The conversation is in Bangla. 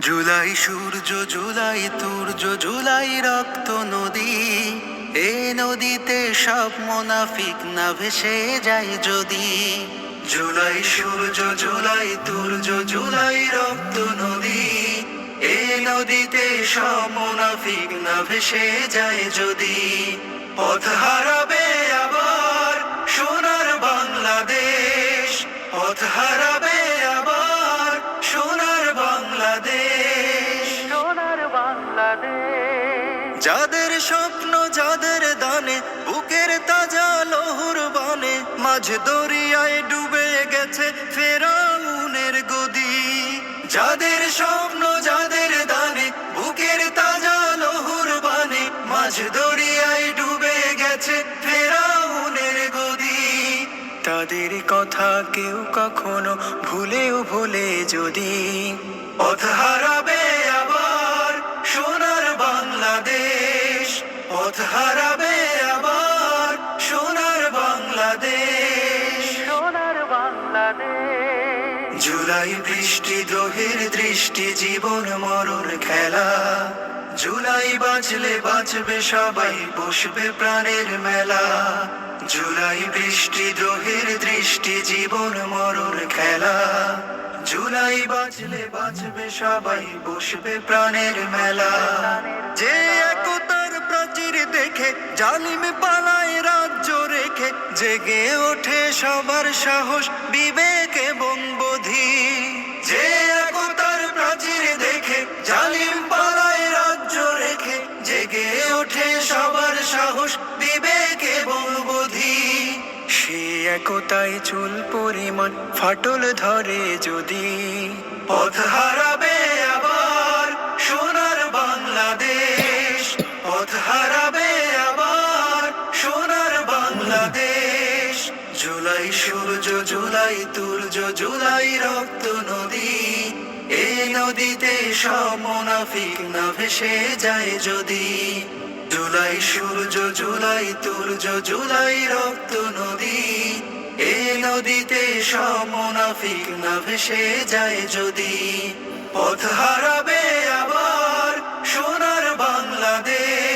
জুলাই সূর্য, জুলাই তুর্য, জুলাই রক্ত নদী। এ নদীতে সব মুনাফিক না ভেসে যায় যদি। জুলাই সূর্য, জুলাই তুর্য, জুলাই রক্ত নদী। এ নদীতে সব মুনাফিক না ভেসে যায় যদি। পথ হারাবে আবার সোনার বাংলাদেশ, পথ হারাবে আবার সোনার বাংলাদেশ, সোনার বাংলাদেশ। যাদের স্বপ্ন, যাদের দানে বুকের তাজা লৌহর বানে, মাঝ দরিয়ায় ডুবে গেছে ফেরাউনের গদি। যাদের স্বপ্ন, যাদের দানে বুকের তাজা লৌহর বানে, মাঝ দরিয়ায় ডুবে গেছে ফেরাউনের গদি। তাদের কথা কেউ কখনো ভুলেও ভুলে যদি। পথ হারাবে আবার সোনার বাংলাদেশ, পথ হারাবে আবার সোনার বাংলাদেশ, সোনার বাংলাদেশ। জুলাই বৃষ্টি দ্রোহের দৃষ্টি, জীবন মরণ খেলা। জুলাই বাঁচলে বাঁচবে সবাই, বসবে প্রাণের মেলা। জুলাই বৃষ্টি দ্রোহের দৃষ্টি, জীবন মরণ খেলা। জুলাই বাঁচলে বাঁচবে সবাই, বসবে প্রাণের মেলা। যে একতার প্রাচীর দেখে জালিম পালায় রাজ্য রেখে, জেগে ওঠে সবার সাহস, বিবেক এবং বুদ্ধি। যে একতার প্রাচীর দেখে জালিম পালায় রাজ্য রেখে, জেগে ওঠে সবার সাহস, বিবেক এবং বুদ্ধি। সে একতাই চুল পরিমাণ ফাটল ধরে যদি। পথ হারাবে আবার সোনার বাংলাদেশ, পথ হারাবে আবার সোনার বাংলাদেশ। জুলাই সূর্য, জুলাই তুর্য, জুলাই রক্ত নদী। এ নদীতে সব মুনাফিক না ভেসে যায় যদি। জুলাই সূর্য, জুলাই তুর্য, জুলাই রক্ত নদী। এ নদীতে সব মুনাফিক না ভেসে যায় যদি। পথ হারাবে আবার সোনার বাংলাদেশ।